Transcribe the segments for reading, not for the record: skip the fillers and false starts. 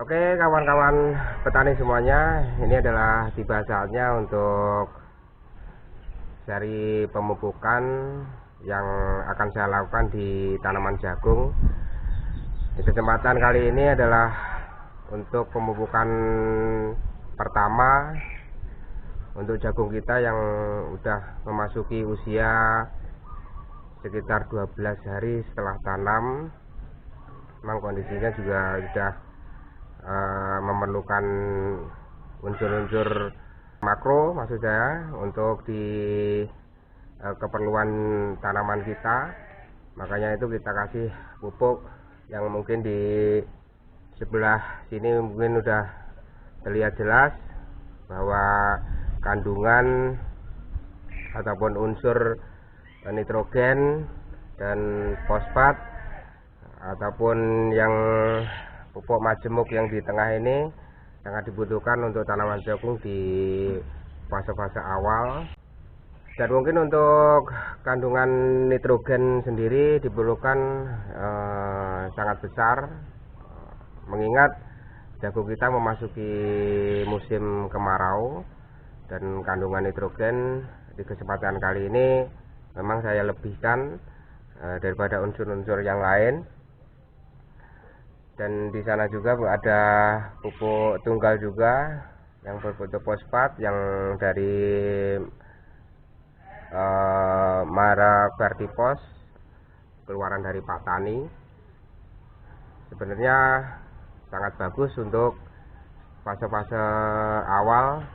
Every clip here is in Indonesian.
Oke kawan-kawan petani semuanya, ini adalah tiba saatnya untuk seri pemupukan yang akan saya lakukan di tanaman jagung. Di kesempatan kali ini adalah untuk pemupukan pertama untuk jagung kita yang udah memasuki usia sekitar 12 hari setelah tanam. Memang kondisinya juga sudah memerlukan unsur-unsur makro, maksud saya, untuk di keperluan tanaman kita. Makanya itu kita kasih pupuk yang mungkin di sebelah sini mungkin udah terlihat jelas bahwa kandungan ataupun unsur nitrogen dan fosfat ataupun yang pupuk majemuk yang di tengah ini sangat dibutuhkan untuk tanaman jagung di fase-fase awal. Dan mungkin untuk kandungan nitrogen sendiri diperlukan sangat besar, mengingat jagung kita memasuki musim kemarau, dan kandungan nitrogen di kesempatan kali ini memang saya lebihkan daripada unsur-unsur yang lain. Dan di sana juga ada pupuk tunggal juga yang berbentuk fosfat yang dari Mara Vertipos, keluaran dari Pak Tani. Sebenarnya sangat bagus untuk fase-fase awal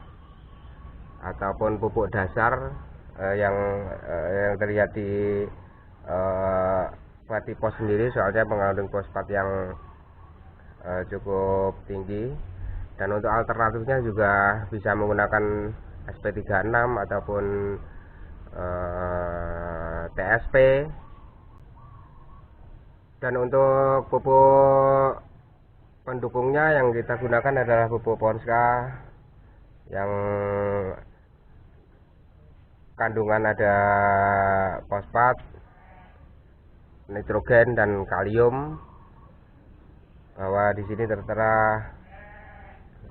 ataupun pupuk dasar yang terlihat di Vertipos sendiri, soalnya mengandung fosfat yang cukup tinggi. Dan untuk alternatifnya juga bisa menggunakan SP36 ataupun TSP. Dan untuk pupuk pendukungnya yang kita gunakan adalah pupuk Ponska yang kandungan ada fosfat, nitrogen dan kalium. Bahwa di sini tertera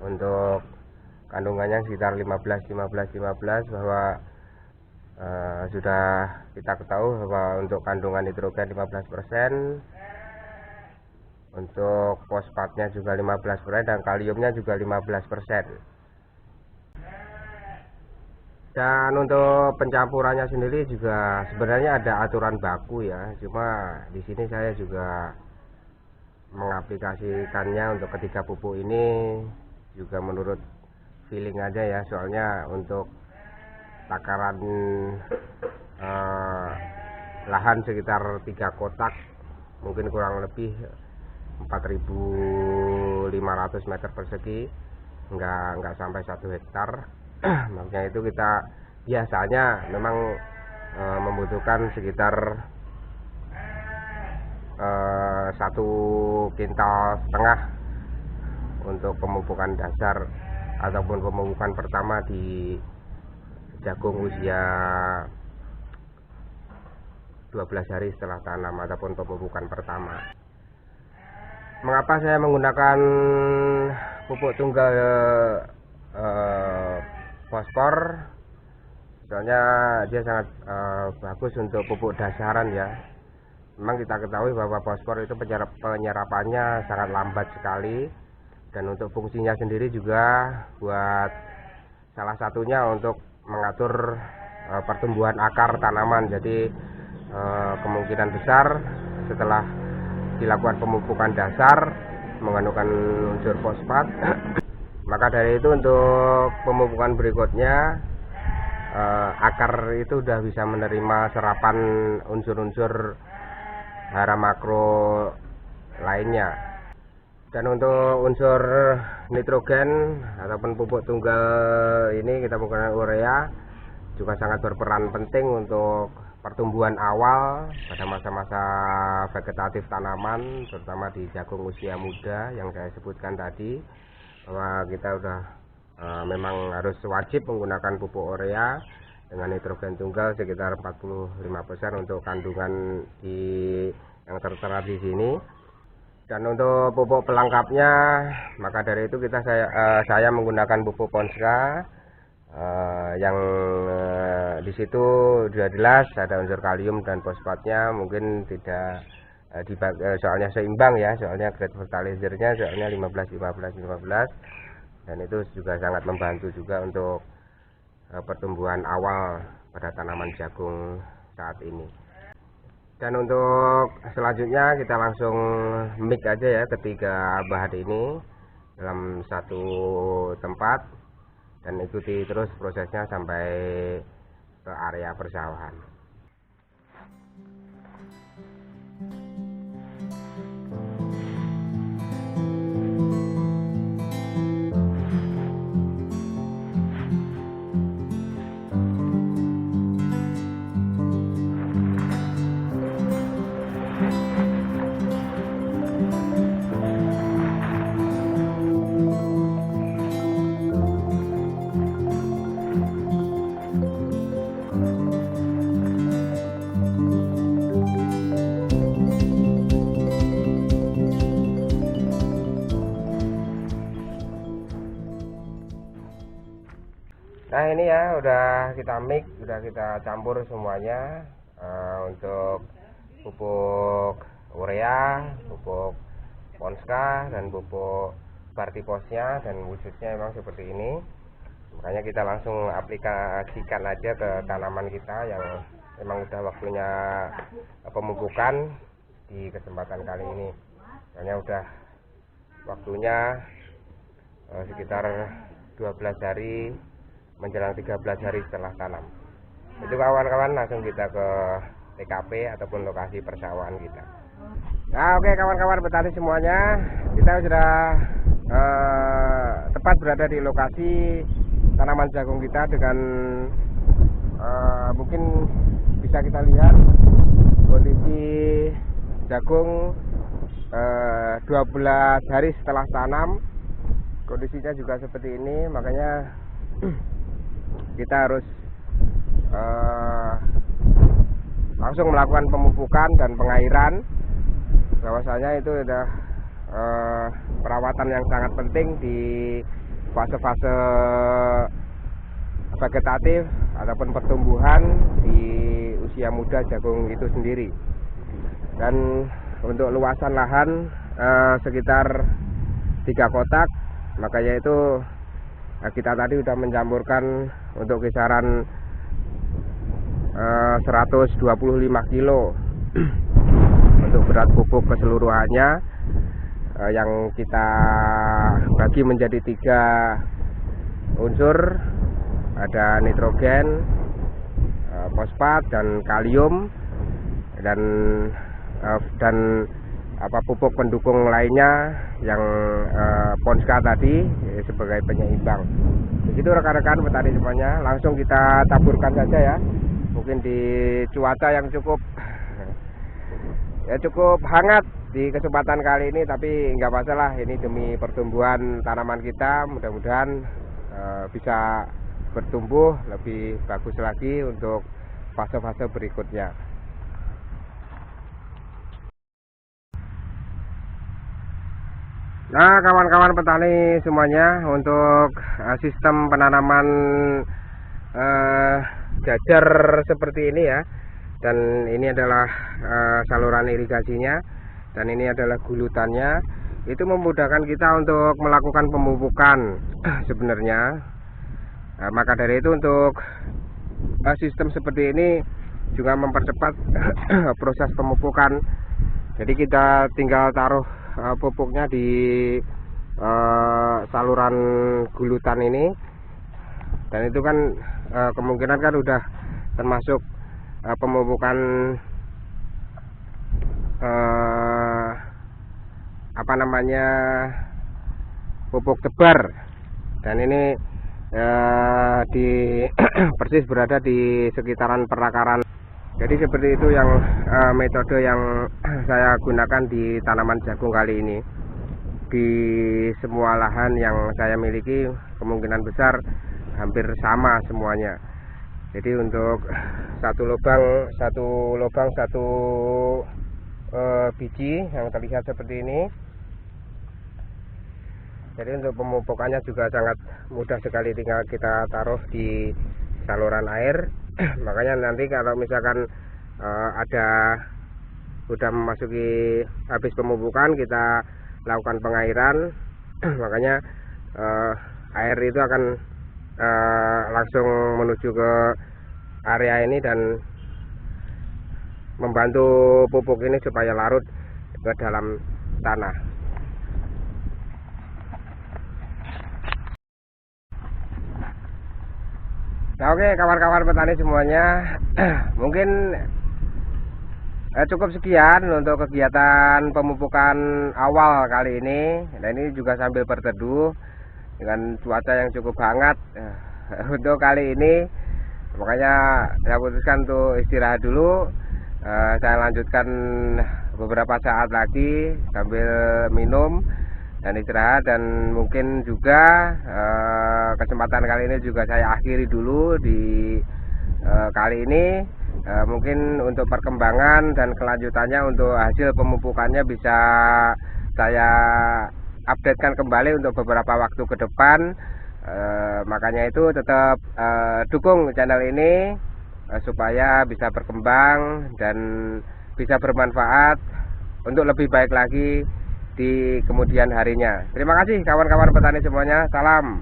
untuk kandungannya sekitar 15 bahwa sudah kita ketahui bahwa untuk kandungan nitrogen 15%, untuk fosfatnya juga 15% dan kaliumnya juga 15%. Dan untuk pencampurannya sendiri juga sebenarnya ada aturan baku ya, cuma di sini saya juga mengaplikasikannya untuk ketiga pupuk ini juga menurut feeling aja ya, soalnya untuk takaran lahan sekitar 3 kotak mungkin kurang lebih 4.500 meter persegi, nggak sampai 1 hektar. Makanya itu kita biasanya memang membutuhkan sekitar 1,5 kintal untuk pemupukan dasar ataupun pemupukan pertama di jagung usia 12 hari setelah tanam ataupun pemupukan pertama. Mengapa saya menggunakan pupuk tunggal fosfor? Soalnya dia sangat bagus untuk pupuk dasaran ya. Memang kita ketahui bahwa fosfor itu penyerapannya sangat lambat sekali, dan untuk fungsinya sendiri juga buat salah satunya untuk mengatur pertumbuhan akar tanaman. Jadi kemungkinan besar setelah dilakukan pemupukan dasar mengandungkan unsur fosfat, maka dari itu untuk pemupukan berikutnya akar itu sudah bisa menerima serapan unsur-unsur hara makro lainnya. Dan untuk unsur nitrogen ataupun pupuk tunggal ini kita menggunakan urea juga sangat berperan penting untuk pertumbuhan awal pada masa-masa vegetatif tanaman, terutama di jagung usia muda yang saya sebutkan tadi, bahwa kita udah memang harus wajib menggunakan pupuk urea dengan nitrogen tunggal sekitar 45% untuk kandungan yang tertera di sini. Dan untuk pupuk pelengkapnya, maka dari itu saya menggunakan pupuk Ponska yang di situ sudah jelas ada unsur kalium dan fosfatnya, mungkin tidak soalnya seimbang ya, soalnya grade fertilizernya soalnya 15-15-15, dan itu juga sangat membantu juga untuk pertumbuhan awal pada tanaman jagung saat ini. Dan untuk selanjutnya kita langsung mix aja ya ketiga bahan ini dalam satu tempat dan ikuti terus prosesnya sampai ke area persawahan. Nah ini ya udah kita mix, udah kita campur semuanya untuk pupuk urea, pupuk Ponska dan pupuk Bartiposnya, dan wujudnya memang seperti ini. Makanya kita langsung aplikasikan aja ke tanaman kita yang memang udah waktunya pemupukan di kesempatan kali ini. Makanya udah waktunya sekitar 12 hari menjelang 13 hari setelah tanam. Itu kawan-kawan, langsung kita ke TKP ataupun lokasi persawahan kita. Nah oke kawan-kawan petani semuanya, kita sudah tepat berada di lokasi tanaman jagung kita dengan mungkin bisa kita lihat kondisi jagung 12 hari setelah tanam, kondisinya juga seperti ini. Makanya kita harus langsung melakukan pemupukan dan pengairan. Bahwasanya itu sudah perawatan yang sangat penting di fase-fase vegetatif ataupun pertumbuhan di usia muda jagung itu sendiri. Dan untuk luasan lahan sekitar 3 kotak, makanya itu kita tadi sudah mencampurkan untuk kisaran 125 kilo untuk berat pupuk keseluruhannya, yang kita bagi menjadi 3 unsur, ada nitrogen, fosfat dan kalium, dan pupuk pendukung lainnya yang Ponska tadi sebagai penyeimbang. Begitu rekan-rekan petani semuanya, langsung kita taburkan saja ya. Mungkin di cuaca yang cukup hangat di kesempatan kali ini, tapi nggak masalah, ini demi pertumbuhan tanaman kita. Mudah-mudahan bisa bertumbuh lebih bagus lagi untuk fase-fase berikutnya. Nah kawan-kawan petani semuanya, untuk sistem penanaman jajar seperti ini ya, dan ini adalah saluran irigasinya, dan ini adalah gulutannya. Itu memudahkan kita untuk melakukan pemupukan sebenarnya. Maka dari itu untuk sistem seperti ini juga mempercepat proses pemupukan. Jadi kita tinggal taruh pupuknya di saluran gulutan ini, dan itu kan kemungkinan kan udah termasuk pemupukan pupuk tebar, dan ini di persis berada di sekitaran perakaran Jadi seperti itu yang metode yang saya gunakan di tanaman jagung kali ini. Di semua lahan yang saya miliki kemungkinan besar hampir sama semuanya. Jadi untuk satu lubang satu biji yang terlihat seperti ini. Jadi untuk pemupukannya juga sangat mudah sekali, tinggal kita taruh di saluran air. Makanya nanti kalau misalkan udah memasuki habis pemupukan, kita lakukan pengairan. Makanya air itu akan langsung menuju ke area ini dan membantu pupuk ini supaya larut ke dalam tanah. Nah, oke kawan-kawan petani semuanya, mungkin cukup sekian untuk kegiatan pemupukan awal kali ini. Nah, ini juga sambil berteduh dengan cuaca yang cukup hangat untuk kali ini. Makanya saya putuskan untuk istirahat dulu. Saya lanjutkan beberapa saat lagi sambil minum dan istirahat, dan mungkin juga kesempatan kali ini juga saya akhiri dulu di kali ini. Mungkin untuk perkembangan dan kelanjutannya untuk hasil pemupukannya bisa saya updatekan kembali untuk beberapa waktu ke depan. Makanya itu tetap dukung channel ini supaya bisa berkembang dan bisa bermanfaat untuk lebih baik lagi di kemudian harinya. Terima kasih kawan-kawan petani semuanya. Salam.